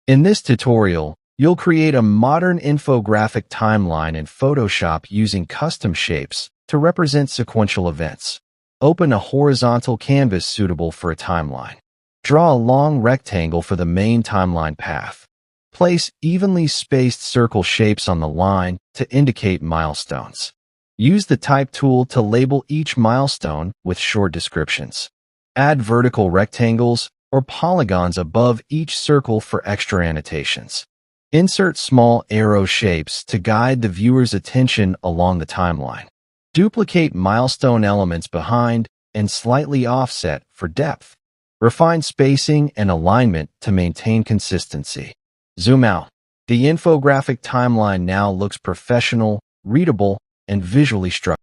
In this tutorial, you'll create a modern infographic timeline in Photoshop using custom shapes to represent sequential events. Open a horizontal canvas suitable for a timeline. Draw a long rectangle for the main timeline path. Place evenly spaced circle shapes on the line to indicate milestones. Use the Type tool to label each milestone with short descriptions. Add vertical rectangles or polygons above each circle for extra annotations. Insert small arrow shapes to guide the viewer's attention along the timeline. Duplicate milestone elements behind and slightly offset for depth. Refine spacing and alignment to maintain consistency. Zoom out. The infographic timeline now looks professional, readable, and visually structured.